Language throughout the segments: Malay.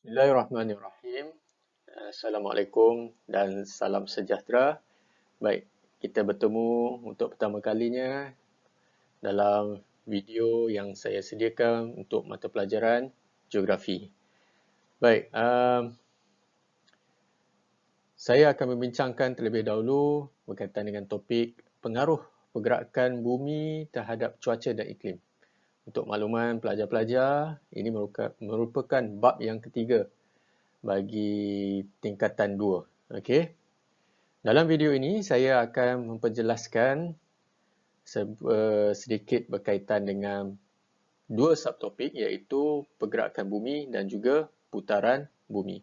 Bismillahirrahmanirrahim. Assalamualaikum dan salam sejahtera. Baik, kita bertemu untuk pertama kalinya dalam video yang saya sediakan untuk mata pelajaran geografi. Baik, saya akan membincangkan terlebih dahulu berkaitan dengan topik pengaruh pergerakan bumi terhadap cuaca dan iklim. Untuk makluman pelajar-pelajar, ini merupakan bab yang ketiga bagi tingkatan 2. Okey. Dalam video ini saya akan memperjelaskan sedikit berkaitan dengan dua subtopik iaitu pergerakan bumi dan juga putaran bumi.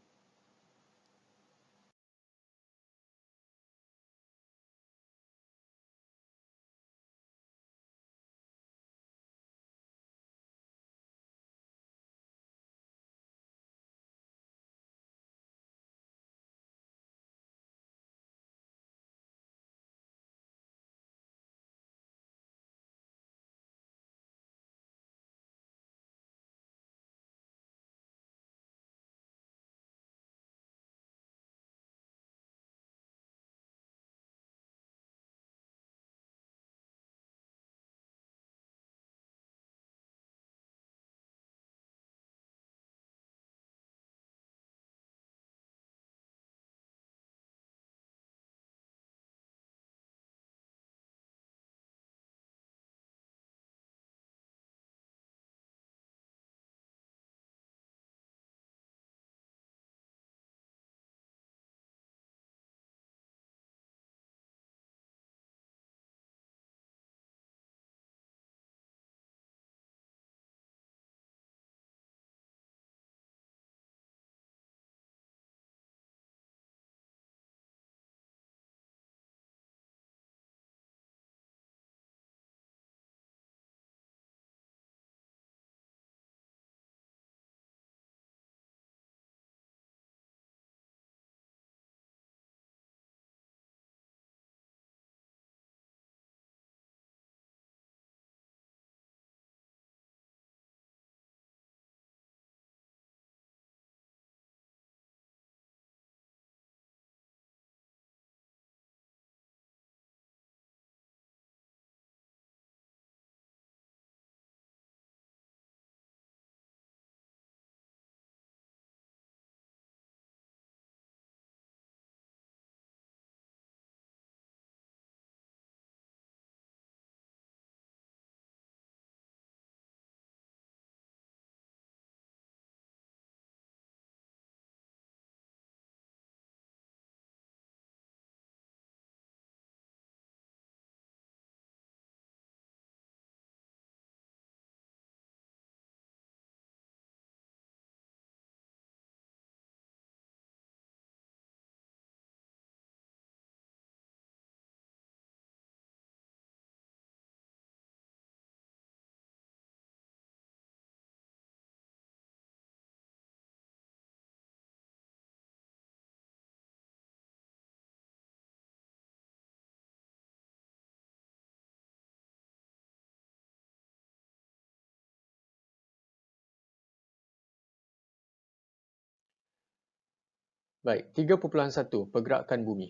Baik, 3.1 pergerakan bumi.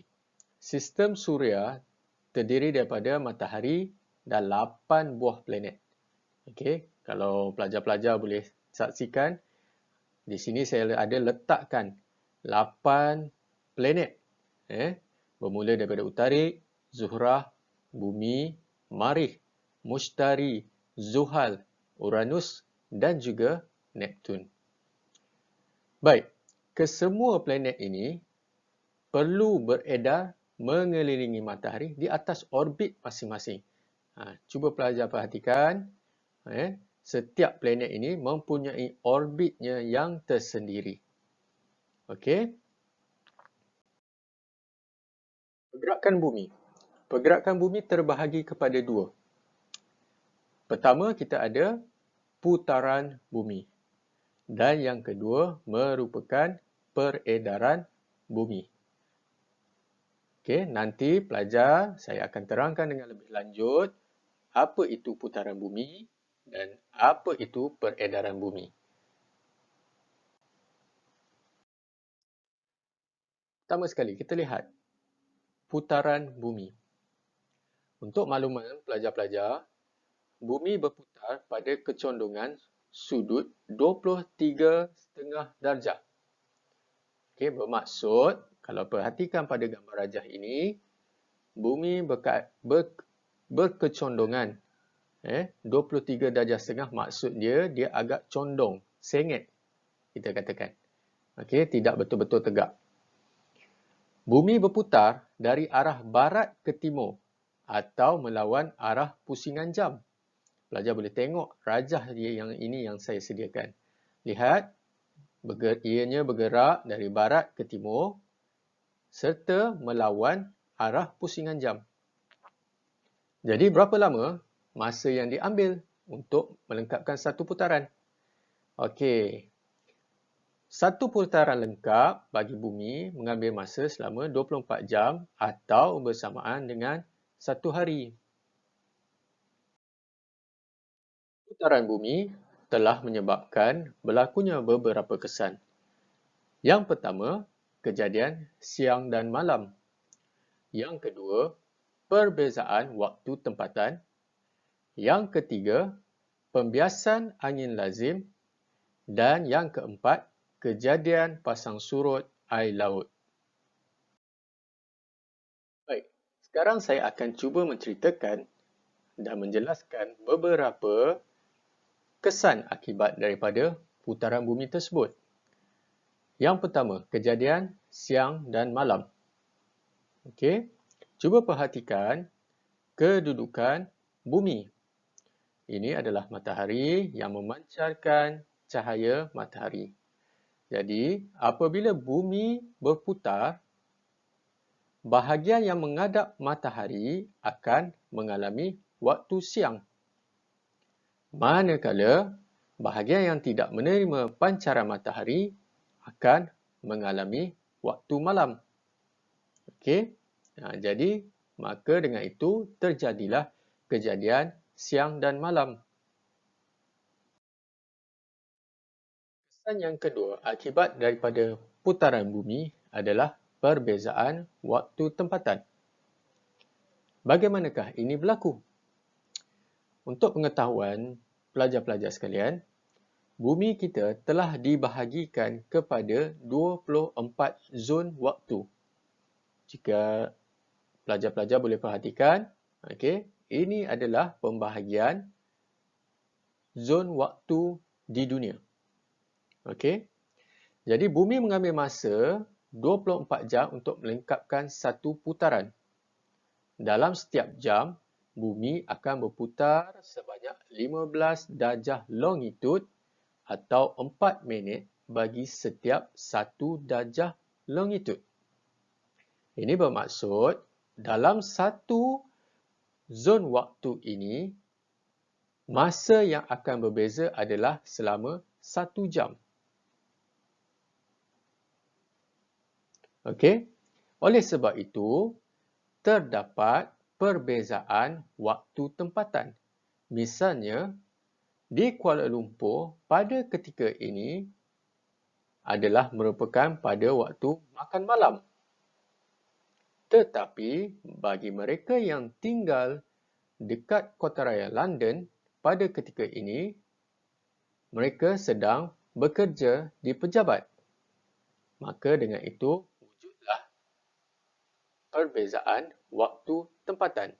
Sistem Suria terdiri daripada matahari dan 8 buah planet. Okey, kalau pelajar-pelajar boleh saksikan, di sini saya ada letakkan 8 planet. Bermula daripada Utarik, Zuhrah, Bumi, Marikh, Mushtari, Zuhal, Uranus dan juga Neptun. Baik, kesemua planet ini perlu beredar mengelilingi matahari di atas orbit masing-masing. Cuba pelajar perhatikan, setiap planet ini mempunyai orbitnya yang tersendiri. Okey. Pergerakan bumi. Pergerakan bumi terbahagi kepada dua. Pertama, kita ada putaran bumi. Dan yang kedua merupakan peredaran bumi. Okey, nanti pelajar saya akan terangkan dengan lebih lanjut apa itu putaran bumi dan apa itu peredaran bumi. Pertama sekali, kita lihat putaran bumi. Untuk makluman pelajar-pelajar, bumi berputar pada kecondongan sudut 23,5 darjah. Okey, bermaksud, kalau perhatikan pada gambar rajah ini, bumi berkecondongan 23 darjah setengah, maksud dia agak condong, sengit, kita katakan. Okey, tidak betul-betul tegak. Bumi berputar dari arah barat ke timur atau melawan arah pusingan jam. Pelajar boleh tengok rajah yang ini yang saya sediakan. Lihat, ianya bergerak dari barat ke timur serta melawan arah pusingan jam. Jadi berapa lama masa yang diambil untuk melengkapkan satu putaran? Okey. Satu putaran lengkap bagi bumi mengambil masa selama 24 jam atau bersamaan dengan satu hari. Putaran bumi telah menyebabkan berlakunya beberapa kesan. Yang pertama, kejadian siang dan malam. Yang kedua, perbezaan waktu tempatan. Yang ketiga, pembiasan angin lazim. Dan yang keempat, kejadian pasang surut air laut. Baik, sekarang saya akan cuba menceritakan dan menjelaskan beberapa kesan akibat daripada putaran bumi tersebut. Yang pertama, kejadian siang dan malam. Okey, cuba perhatikan kedudukan bumi. Ini adalah matahari yang memancarkan cahaya matahari. Jadi, apabila bumi berputar, bahagian yang menghadap matahari akan mengalami waktu siang. Manakala bahagian yang tidak menerima pancaran matahari akan mengalami waktu malam. Okey. Jadi, maka dengan itu terjadilah kejadian siang dan malam. Kesan yang kedua akibat daripada putaran bumi adalah perbezaan waktu tempatan. Bagaimanakah ini berlaku? Untuk pengetahuan pelajar-pelajar sekalian, bumi kita telah dibahagikan kepada 24 zon waktu. Jika pelajar-pelajar boleh perhatikan, ini adalah pembahagian zon waktu di dunia. Jadi bumi mengambil masa 24 jam untuk melengkapkan satu putaran. Dalam setiap jam, bumi akan berputar sebanyak 15 darjah longitud atau 4 minit bagi setiap 1 darjah longitud. Ini bermaksud dalam satu zon waktu ini, masa yang akan berbeza adalah selama 1 jam. Oleh sebab itu, terdapat perbezaan waktu tempatan. Misalnya, di Kuala Lumpur pada ketika ini adalah merupakan pada waktu makan malam. Tetapi bagi mereka yang tinggal dekat kota raya London pada ketika ini, mereka sedang bekerja di pejabat. Maka dengan itu, wujudlah perbezaan waktu tempatan.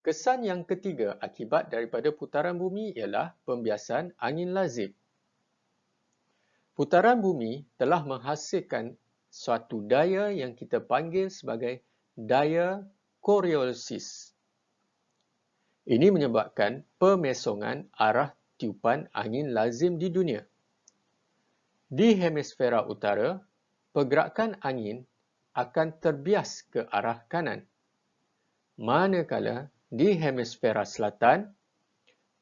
Kesan yang ketiga akibat daripada putaran bumi ialah pembiasan angin lazim. Putaran bumi telah menghasilkan suatu daya yang kita panggil sebagai daya Coriolis. Ini menyebabkan pemesongan arah tiupan angin lazim di dunia. Di hemisfera utara, pergerakan angin akan terbias ke arah kanan. Manakala di hemisfera selatan,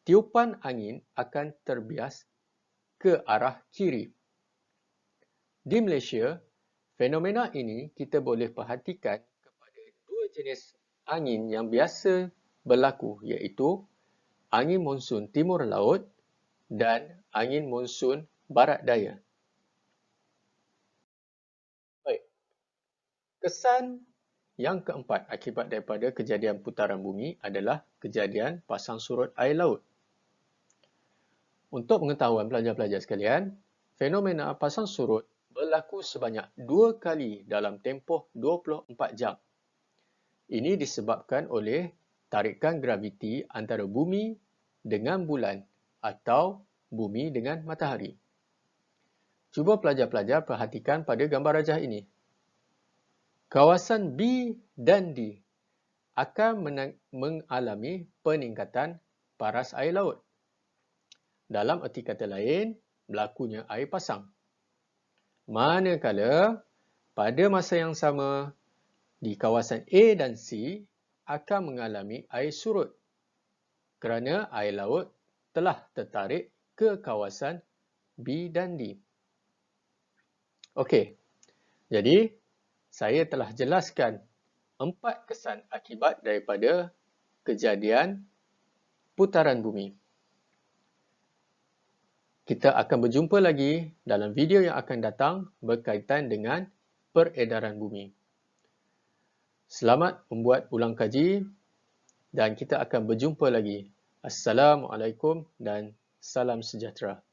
tiupan angin akan terbias ke arah kiri. Di Malaysia, fenomena ini kita boleh perhatikan kepada dua jenis angin yang biasa berlaku, iaitu angin monsun timur laut dan angin monsun barat daya. Kesan yang keempat akibat daripada kejadian putaran bumi adalah kejadian pasang surut air laut. Untuk pengetahuan pelajar-pelajar sekalian, fenomena pasang surut berlaku sebanyak 2 kali dalam tempoh 24 jam. Ini disebabkan oleh tarikan graviti antara bumi dengan bulan atau bumi dengan matahari. Cuba pelajar-pelajar perhatikan pada gambar rajah ini. Kawasan B dan D akan mengalami peningkatan paras air laut. Dalam erti kata lain, berlakunya air pasang. Manakala pada masa yang sama, di kawasan A dan C akan mengalami air surut kerana air laut telah tertarik ke kawasan B dan D. Okey, jadi saya telah jelaskan 4 kesan akibat daripada kejadian putaran bumi. Kita akan berjumpa lagi dalam video yang akan datang berkaitan dengan peredaran bumi. Selamat membuat ulang kaji dan kita akan berjumpa lagi. Assalamualaikum dan salam sejahtera.